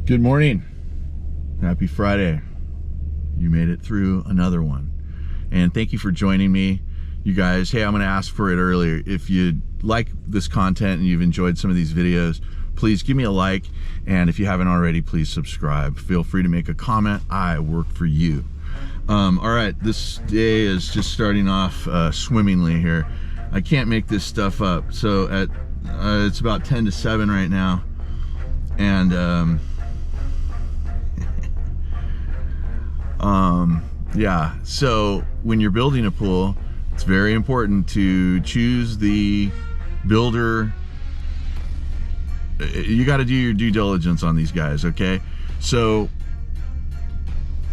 Good morning. Happy Friday. You made it through another one. And thank you for joining me. You guys, hey, I'm going to ask for it earlier. If you like this content and you've enjoyed some of these videos, please give me a like. And if you haven't already, please subscribe. Feel free to make a comment. I work for you. All right, this day is just starting off swimmingly here. I can't make this stuff up. So at it's about 10 to 7 right now. And yeah, so when you're building a pool, it's very important to choose the builder. You got to do your due diligence on these guys, okay? So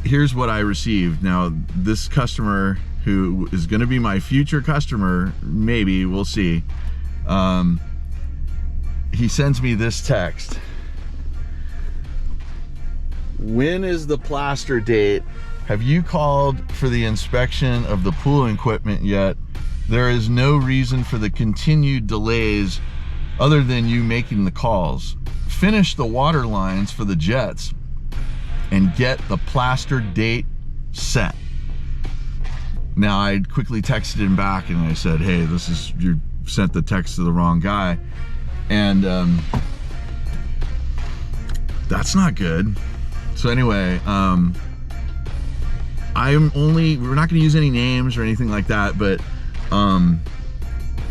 here's what I received. Now, this customer, who is going to be my future customer, maybe, we'll see, he sends me this text. When is the plaster date? Have you called for the inspection of the pool equipment yet? There is no reason for the continued delays other than you making the calls. Finish the water lines for the jets and get the plaster date set. Now, I quickly texted him back and I said, hey, you sent the text to the wrong guy. And that's not good. So anyway, we're not gonna use any names or anything like that, but I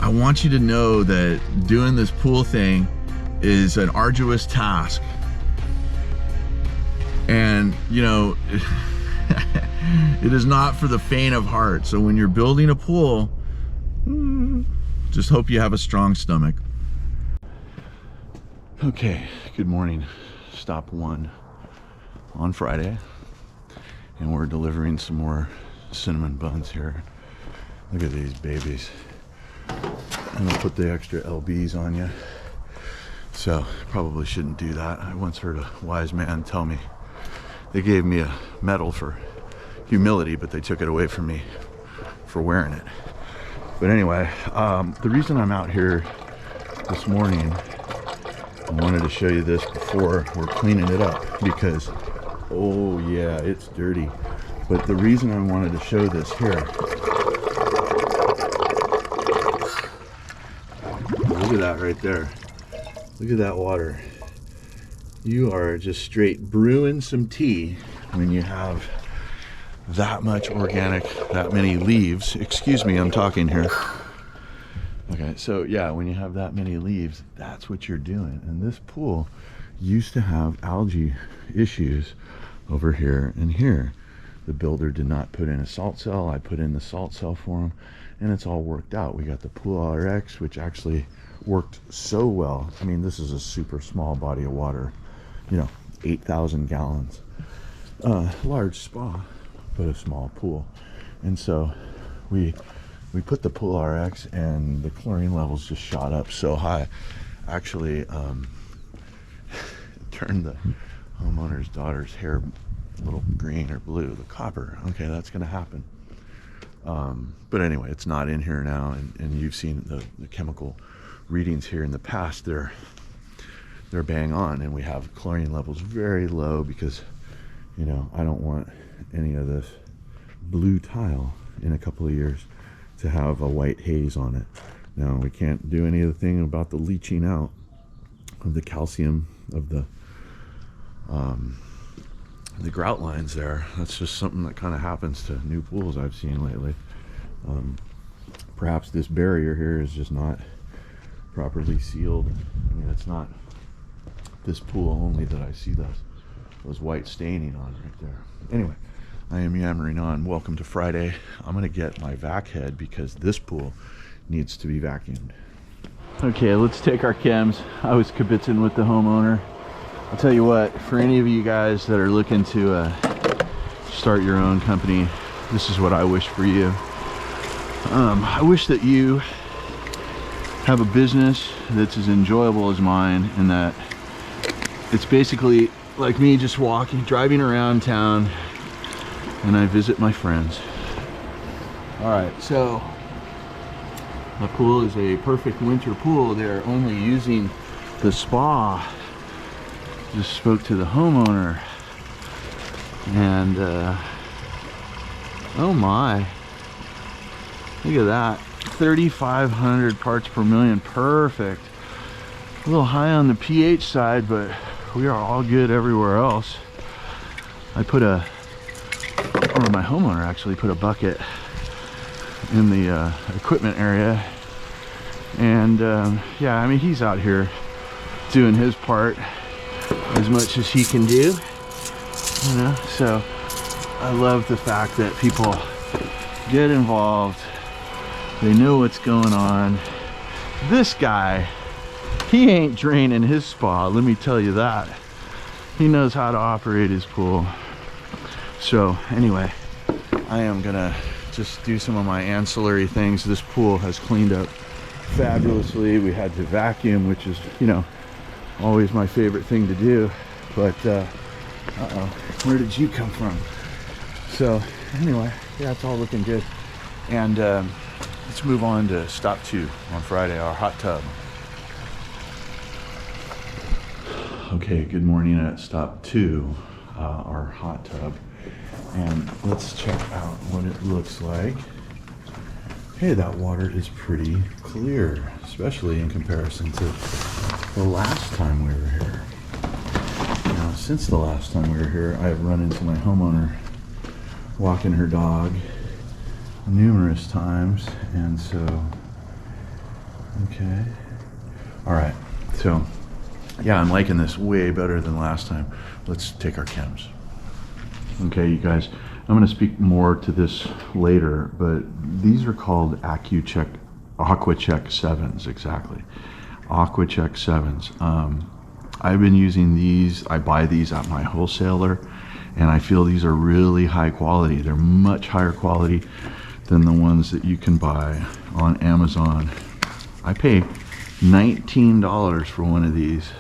want you to know that doing this pool thing is an arduous task. And, you know, it is not for the faint of heart. So when you're building a pool, just hope you have a strong stomach. Okay, good morning. Stop one on Friday. And we're delivering some more cinnamon buns here. Look at these babies. And I'll put the extra LBs on you. So probably shouldn't do that. I once heard a wise man tell me, they gave me a medal for humility, but they took it away from me for wearing it. But anyway, the reason I'm out here this morning, I wanted to show you this before we're cleaning it up, because oh yeah, it's dirty. But the reason I wanted to show this here, look at that right there. Look at that water. You are just straight brewing some tea when you have that much organic, that many leaves. Excuse me, I'm talking here. Okay, so yeah, when you have that many leaves, that's what you're doing. And this pool used to have algae issues over here and here. The builder did not put in a salt cell. I put in the salt cell for him, and it's all worked out. We got the Pool RX, which actually worked so well. I mean, this is a super small body of water, you know, 8,000 gallons. Large spa, but a small pool. And so we put the Pool RX, and the chlorine levels just shot up so high. Actually, turned the homeowner's daughter's hair a little green or blue, the copper. Okay, that's gonna happen. But anyway, it's not in here now, and you've seen the chemical readings here in the past. They're bang on, and we have chlorine levels very low because, you know, I don't want any of this blue tile in a couple of years to have a white haze on it. Now, we can't do anything about the leaching out of the calcium of the grout lines there. That's just something that kind of happens to new pools I've seen lately. Perhaps this barrier here is just not properly sealed. I mean, it's not this pool only that I see those white staining on right there. Anyway, I am yammering on. Welcome to Friday. I'm gonna get my vac head because this pool needs to be vacuumed. Okay, let's take our chems. I was kibitzing with the homeowner. I'll tell you what, for any of you guys that are looking to start your own company, this is what I wish for you. I wish that you have a business that's as enjoyable as mine, and that it's basically like me, just driving around town, and I visit my friends. All right, so the pool is a perfect winter pool. They're only using the spa Just spoke to the homeowner, and oh my, look at that, 3,500 parts per million, perfect. A little high on the pH side, but we are all good everywhere else. I put a, or my homeowner actually put a bucket in the equipment area, and yeah, I mean, he's out here doing his part as much as he can do, you know. So I love the fact that people get involved, they know what's going on. This guy, he ain't draining his spa, let me tell you that. He knows how to operate his pool. So anyway, I am gonna just do some of my ancillary things. This pool has cleaned up fabulously. We had to vacuum, which is, you know, always my favorite thing to do. But uh-oh, where did you come from? So anyway, yeah, it's all looking good. And let's move on to stop 2 on Friday, our hot tub. Okay, good morning at stop 2, our hot tub. And let's check out what it looks like. Hey, that water is pretty clear, especially in comparison to the last time we were here. Now, since the last time we were here, I have run into my homeowner walking her dog numerous times, and so, okay. All right, so, yeah, I'm liking this way better than last time. Let's take our chems. Okay, you guys, I'm going to speak more to this later, but these are called AquaCheck 7s, exactly. AquaCheck 7s. I've been using these. I buy these at my wholesaler, and I feel these are really high quality. They're much higher quality than the ones that you can buy on Amazon. I pay $19 for one of these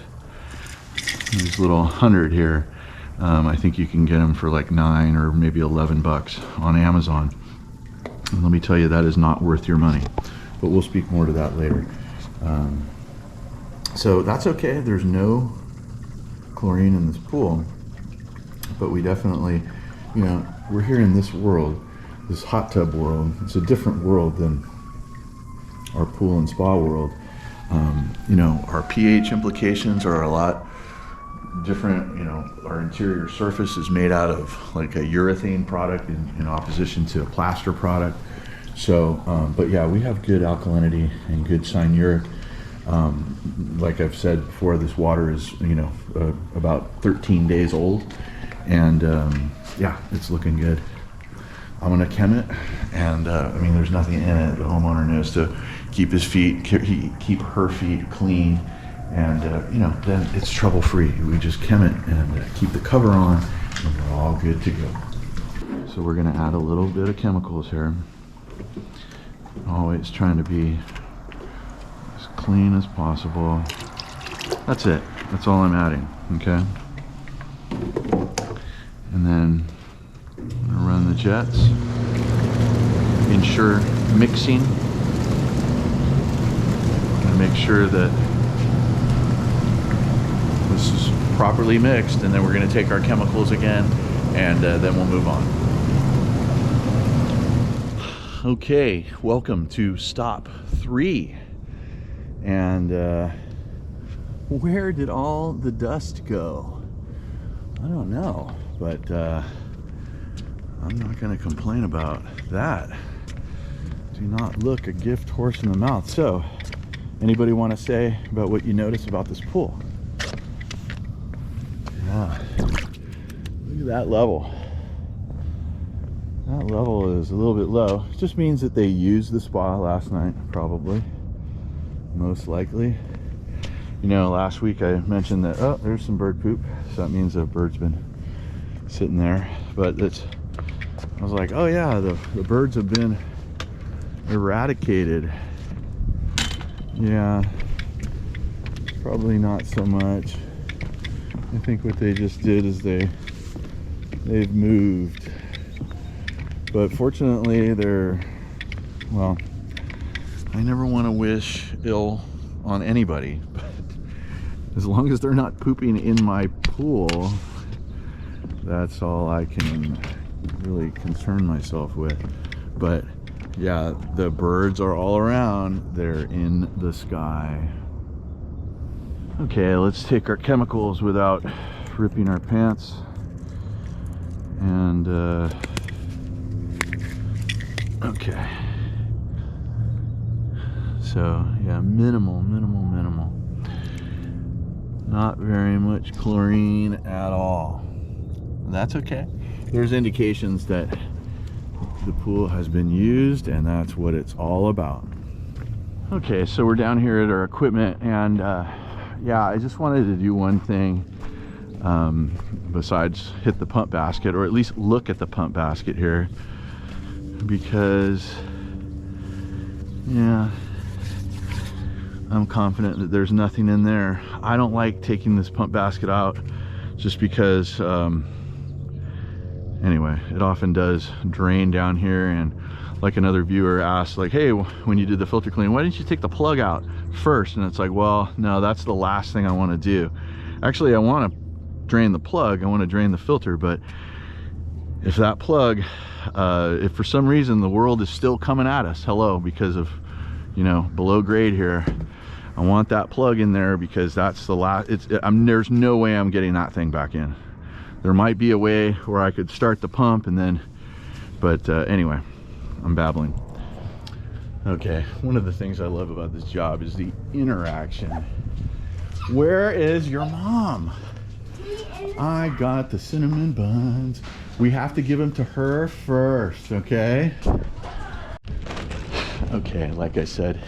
little 100 here. I think you can get them for like $9 or maybe $11 on Amazon. And let me tell you, that is not worth your money, but we'll speak more to that later. So that's okay. There's no chlorine in this pool, but we definitely, you know, we're here in this world, this hot tub world. It's a different world than our pool and spa world. You know, our pH implications are a lot different. You know, our interior surface is made out of like a urethane product in opposition to a plaster product. So, but yeah, we have good alkalinity and good cyanuric. Like I've said before, this water is, you know, about 13 days old, and yeah, it's looking good. I'm gonna chem it, and I mean, there's nothing in it. The homeowner knows to keep his feet, keep her feet clean, and you know, then it's trouble free. We just chem it and keep the cover on, and we're all good to go. So we're gonna add a little bit of chemicals here. Always trying to be as clean as possible. That's it. That's all I'm adding. Okay. And then I'm gonna run the jets. Ensure mixing. And make sure that this is properly mixed, and then we're gonna take our chemicals again, and then we'll move on. Okay, welcome to stop 3. And where did all the dust go? I don't know, but I'm not going to complain about that. Do not look a gift horse in the mouth. So, anybody want to say about what you notice about this pool? Yeah, look at that level. That level is a little bit low. It just means that they used the spa last night, probably, most likely. You know, last week I mentioned that, oh, there's some bird poop, so that means a bird's been sitting there. But it's, I was like, oh yeah, the birds have been eradicated. Yeah, probably not so much. I think what they just did is they've moved. But fortunately, they're, well, I never want to wish ill on anybody, but as long as they're not pooping in my pool, that's all I can really concern myself with. But yeah, the birds are all around. They're in the sky. Okay, let's take our chemicals without ripping our pants. And okay. So yeah, minimal. Not very much chlorine at all. That's okay. There's indications that the pool has been used, and that's what it's all about. Okay, so we're down here at our equipment, and yeah, I just wanted to do one thing besides hit the pump basket, or at least look at the pump basket here, because yeah, I'm confident that there's nothing in there. I don't like taking this pump basket out just because anyway, it often does drain down here. And like another viewer asked, like, hey, when you did the filter clean, why didn't you take the plug out first? And it's like, well, no, that's the last thing I want to do. Actually, I want to drain the plug, I want to drain the filter, but if that plug, if for some reason the world is still coming at us, hello, because of, you know, below grade here, I want that plug in there, because that's the last, there's no way I'm getting that thing back in. There might be a way where I could start the pump and then, but anyway, I'm babbling. Okay, one of the things I love about this job is the interaction. Where is your mom? I got the cinnamon buns. We have to give them to her first, okay? Okay, like I said,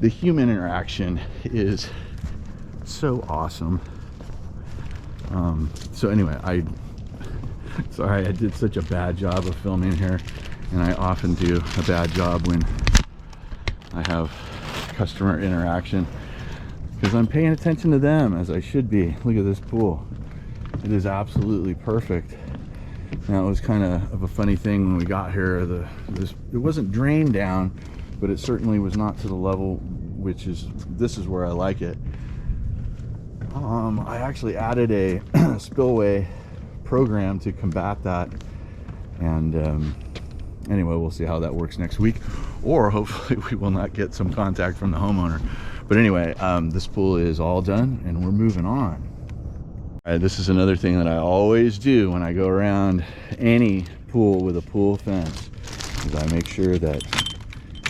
the human interaction is so awesome. So anyway, sorry I did such a bad job of filming here, and I often do a bad job when I have customer interaction, because I'm paying attention to them as I should be. Look at this pool. It is absolutely perfect. Now, it was kind of a funny thing when we got here. It wasn't drained down, but it certainly was not to the level, which is, this is where I like it. I actually added a spillway program to combat that, and anyway, we'll see how that works next week, or hopefully we will not get some contact from the homeowner. But anyway, this pool is all done and we're moving on. All right, this is another thing that I always do when I go around any pool with a pool fence, is I make sure that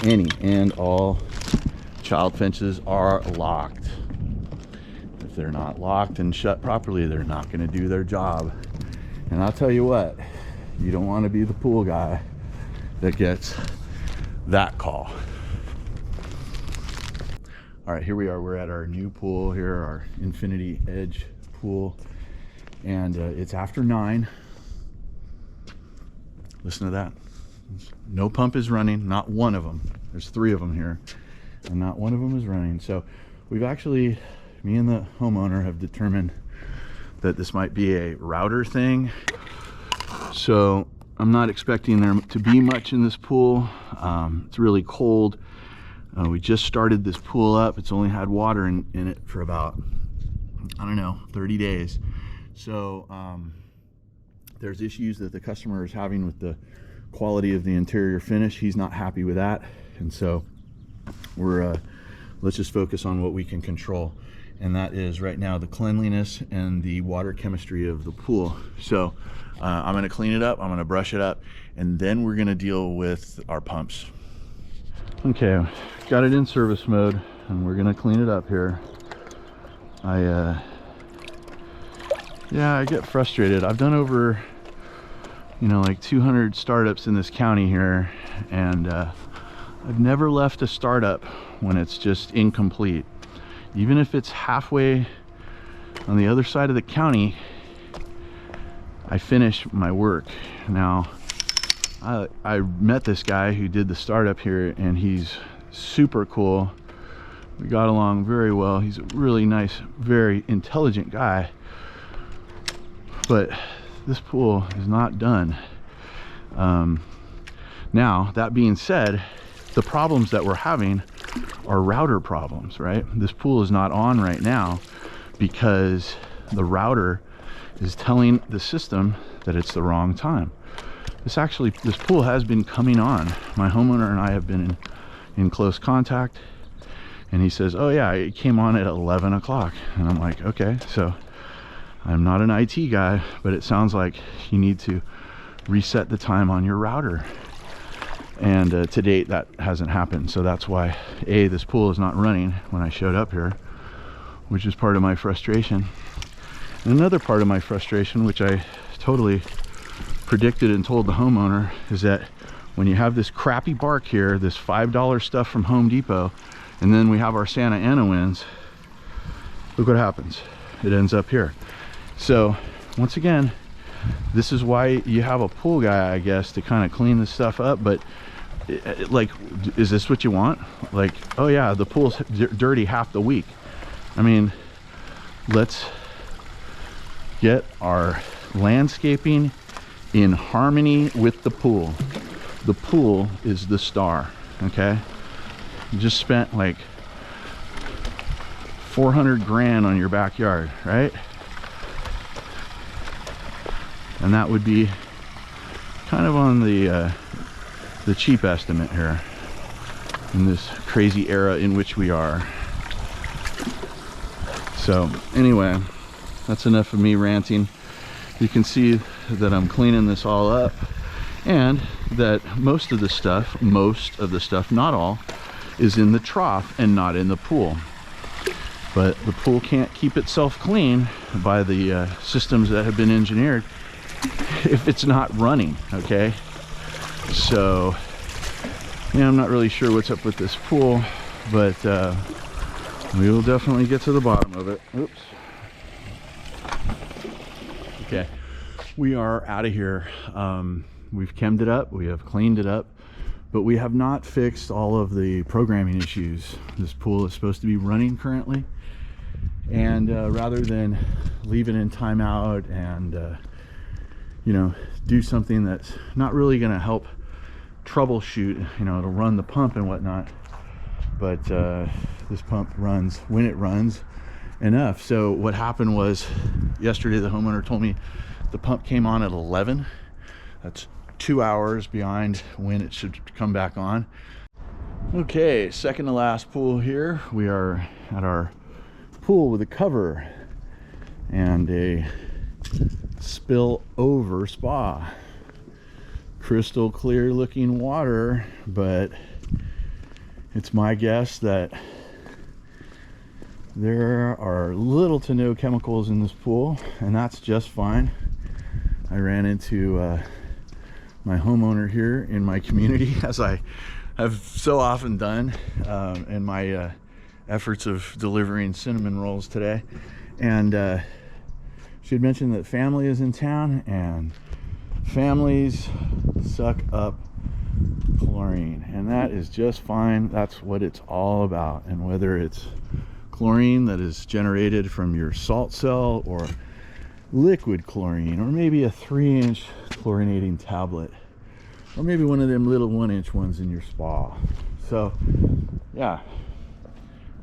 any and all child fences are locked. If they're not locked and shut properly, they're not going to do their job. And I'll tell you what, you don't want to be the pool guy that gets that call. All right, here we are. We're at our new pool here, our Infinity Edge pool, and it's after 9. Listen to that. No pump is running, not one of them. There's 3 of them here, and not one of them is running. So we've actually, me and the homeowner have determined that this might be a router thing. So I'm not expecting there to be much in this pool. It's really cold. We just started this pool up. It's only had water in it for about, I don't know, 30 days. So there's issues that the customer is having with the quality of the interior finish. He's not happy with that. And so we're, let's just focus on what we can control. And that is right now the cleanliness and the water chemistry of the pool. So I'm gonna clean it up, I'm gonna brush it up, and then we're gonna deal with our pumps. Okay, got it in service mode, and we're gonna clean it up here. Yeah, I get frustrated. I've done over, you know, like 200 startups in this county here, and I've never left a startup when it's just incomplete. Even if it's halfway on the other side of the county, I finish my work. Now, I met this guy who did the startup here, and he's super cool. We got along very well. He's a really nice, very intelligent guy. But this pool is not done. Now, that being said, the problems that we're having are router problems, right? This pool is not on right now because the router is telling the system that it's the wrong time. This pool has been coming on. My homeowner and I have been in close contact, and he says, oh yeah, it came on at 11 o'clock. And I'm like, okay, so I'm not an IT guy, but it sounds like you need to reset the time on your router. And to date, that hasn't happened. So that's why, this pool is not running when I showed up here, which is part of my frustration. And another part of my frustration, which I totally predicted and told the homeowner, is that when you have this crappy bark here, this $5 stuff from Home Depot, and then we have our Santa Ana winds, look what happens. It ends up here. So once again, this is why you have a pool guy, I guess, to kind of clean this stuff up. But like, is this what you want? Like, oh yeah, the pool's dirty half the week. I mean, let's get our landscaping in harmony with the pool. The pool is the star, okay? You just spent like 400 grand on your backyard, right? And that would be kind of on the cheap estimate here in this crazy era in which we are. So anyway, that's enough of me ranting. You can see that I'm cleaning this all up, and that most of the stuff, not all, is in the trough and not in the pool. But the pool can't keep itself clean by the systems that have been engineered if it's not running, okay? So yeah, I'm not really sure what's up with this pool, but we will definitely get to the bottom of it. Oops. Okay, we are out of here. We've chemmed it up, we have cleaned it up, but we have not fixed all of the programming issues. This pool is supposed to be running currently, and rather than leave it in timeout and you know, do something that's not really going to help troubleshoot, you know, it'll run the pump and whatnot, but this pump runs when it runs enough. So what happened was, yesterday the homeowner told me the pump came on at 11. That's 2 hours behind when it should come back on. Okay, second to last pool here. We are at our pool with a cover and a spill over spa. Crystal clear looking water, but it's my guess that there are little to no chemicals in this pool, and that's just fine. I ran into my homeowner here in my community, as I have so often done in my efforts of delivering cinnamon rolls today, and she had mentioned that family is in town, and families suck up chlorine, and that is just fine. That's what it's all about. And whether it's chlorine that is generated from your salt cell, or liquid chlorine, or maybe a 3-inch chlorinating tablet, or maybe one of them little 1-inch ones in your spa. So yeah,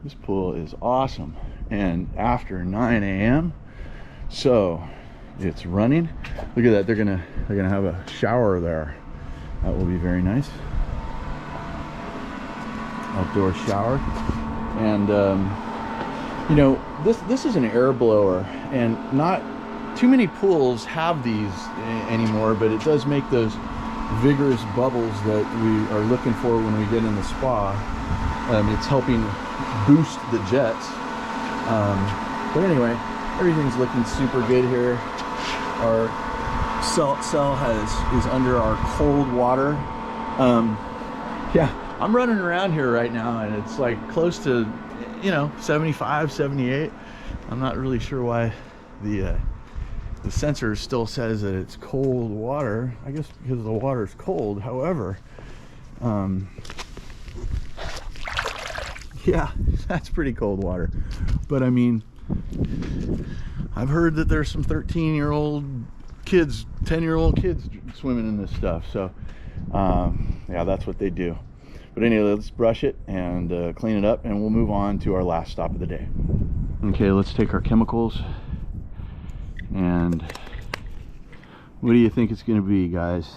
this pool is awesome. And after 9 a.m. so it's running. Look at that, they're gonna have a shower there. That will be very nice. Outdoor shower. And you know, this is an air blower, and not too many pools have these anymore, but it does make those vigorous bubbles that we are looking for when we get in the spa. It's helping boost the jets. But anyway, everything's looking super good here. Our salt cell is under our cold water. Yeah, I'm running around here right now, and it's like close to, you know, 75, 78. I'm not really sure why the sensor still says that it's cold water. I guess because the water is cold. However, yeah, that's pretty cold water. But I mean, I've heard that there's some 13-year-old kids, 10-year-old kids swimming in this stuff. So yeah, that's what they do. But anyway, let's brush it and clean it up, and we'll move on to our last stop of the day. Okay, let's take our chemicals, and what do you think it's gonna be, guys?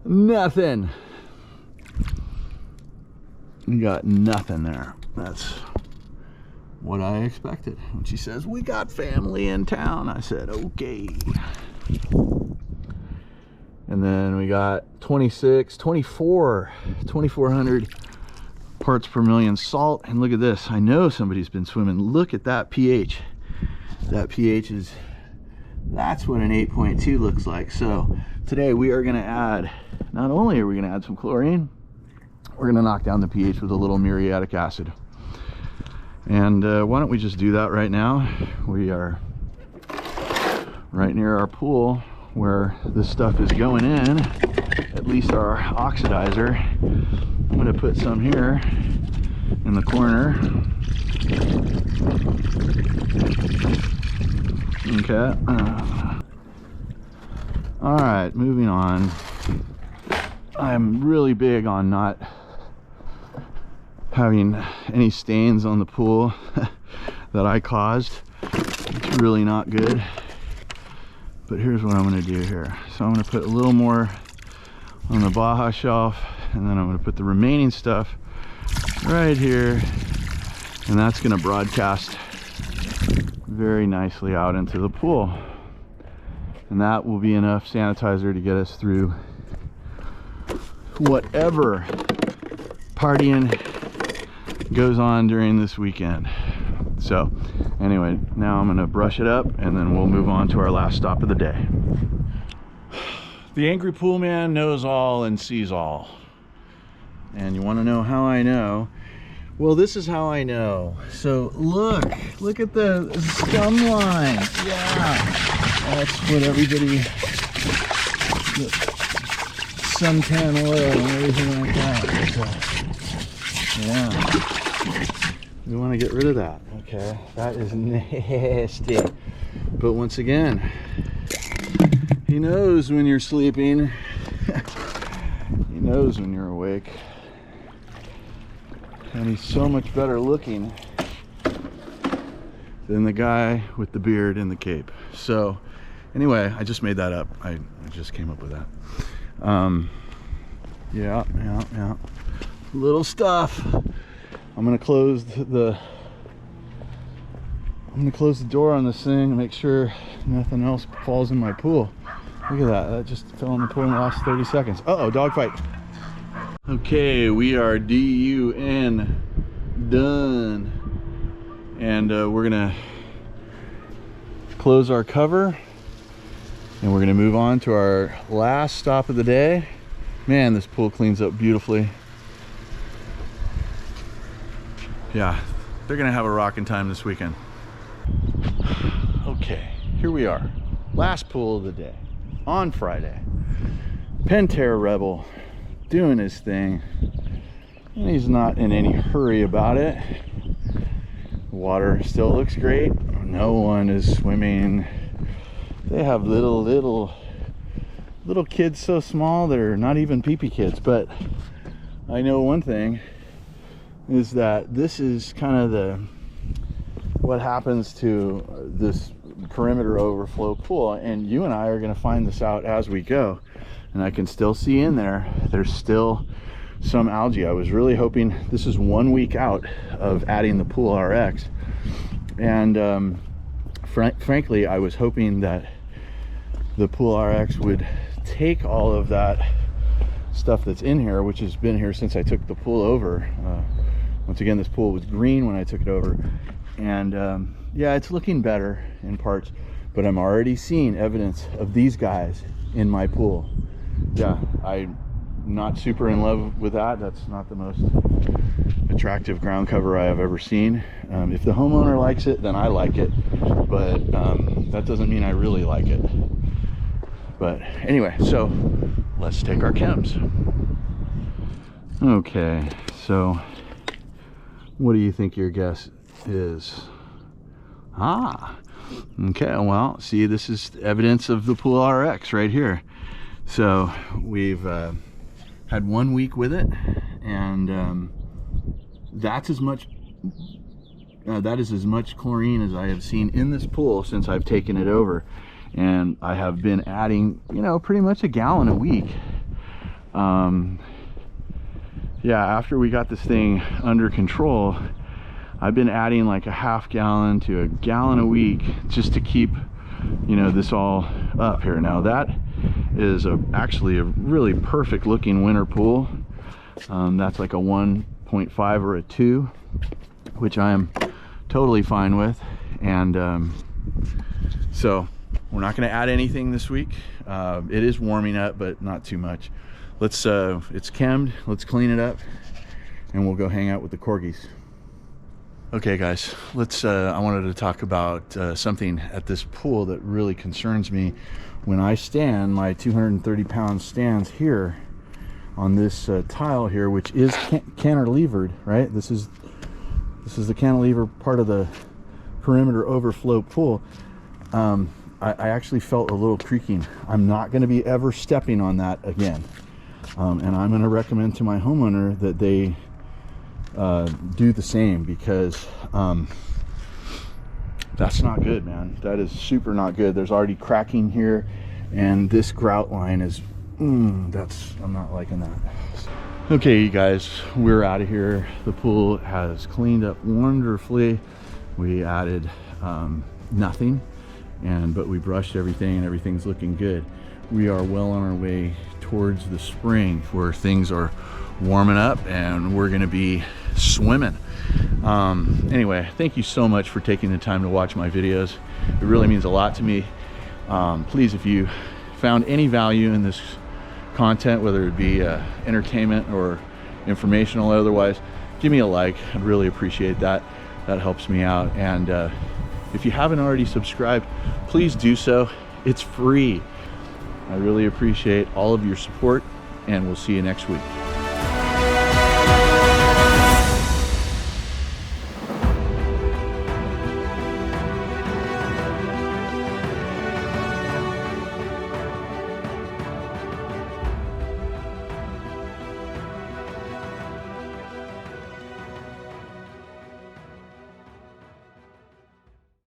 Nothing. You got nothing there. That's what I expected. When she says, we got family in town, I said, okay. And then we got 2,400 parts per million salt. And look at this. I know somebody's been swimming. Look at that pH. That pH is, that's what an 8.2 looks like. So today we are going to add, not only are we going to add some chlorine, we're going to knock down the pH with a little muriatic acid. And why don't we just do that right now? We are right near our pool where this stuff is going in, at least our oxidizer. I'm going to put some here in the corner. Okay. All right, moving on. I'm really big on not having any stains on the pool that I caused. It's really not good. But here's what I'm going to do here. So I'm going to put a little more on the Baja shelf, and then I'm going to put the remaining stuff right here, and that's going to broadcast very nicely out into the pool. And that will be enough sanitizer to get us through whatever partying goes on during this weekend. So anyway, now I'm gonna brush it up, and then we'll move on to our last stop of the day. The angry pool man knows all and sees all. And you want to know how I know? Well, this is how I know. So look at the scum line. Yeah, that's what everybody, suntan oil and everything like that. So, yeah, we want to get rid of that. Okay, that is nasty. But once again, he knows when you're sleeping. He knows when you're awake. And he's so much better looking than the guy with the beard and the cape. So anyway, I just made that up. I just came up with that. Yeah. Little stuff. I'm gonna close the door on this thing and make sure nothing else falls in my pool. Look at that. That just fell in the pool in the last 30 seconds. Uh-oh, dog fight. Okay, we are done. And we're gonna close our cover, and we're gonna move on to our last stop of the day. Man, this pool cleans up beautifully. Yeah, they're gonna have a rocking time this weekend. Okay, here we are. Last pool of the day on Friday. Pentair Rebel doing his thing, and he's not in any hurry about it. The water still looks great. No one is swimming. They have little kids so small they're not even pee-pee kids. But I know one thing is that this is kind of what happens to this perimeter overflow pool, and you and I are going to find this out as we go. And I can still see in there's still some algae. I was really hoping, this is 1 week out of adding the Pool RX, and frankly I was hoping that the Pool RX would take all of that stuff that's in here, which has been here since I took the pool over. Once again, this pool was green when I took it over, and yeah, it's looking better in parts, but I'm already seeing evidence of these guys in my pool. Yeah, I'm not super in love with that. That's not the most attractive ground cover I have ever seen. If the homeowner likes it, then I like it, but that doesn't mean I really like it. But anyway, so let's take our chems. Okay, so what do you think your guess is? Okay, well, see, this is evidence of the Pool RX right here. So we've had 1 week with it, and that's as much that is as much chlorine as I have seen in this pool since I've taken it over. And I have been adding, you know, pretty much a gallon a week. Yeah, after we got this thing under control, I've been adding like a half gallon to a gallon a week just to keep, you know, this all up here. Now that is actually a really perfect looking winter pool. That's like a 1.5 or a 2, which I am totally fine with. And so we're not going to add anything this week. It is warming up, but not too much. Let's it's chemmed, let's clean it up, and we'll go hang out with the corgis. Okay guys, let's I wanted to talk about something at this pool that really concerns me. When I stand, my 230-pound stands here on this tile here, which is cantilevered, right? This is the cantilever part of the perimeter overflow pool. I actually felt a little creaking. I'm not going to be ever stepping on that again. And I'm going to recommend to my homeowner that they do the same, because that's not good, man. That is super not good. There's already cracking here, and this grout line is I'm not liking that. Okay, you guys, we're out of here. The pool has cleaned up wonderfully. We added nothing, but we brushed everything, and everything's looking good. We are well on our way towards the spring, where things are warming up and we're going to be swimming. Anyway, thank you so much for taking the time to watch my videos. It really means a lot to me. Please, if you found any value in this content, whether it be entertainment or informational or otherwise, give me a like. I'd really appreciate that. That helps me out. And if you haven't already subscribed, please do so. It's free. I really appreciate all of your support, and we'll see you next week.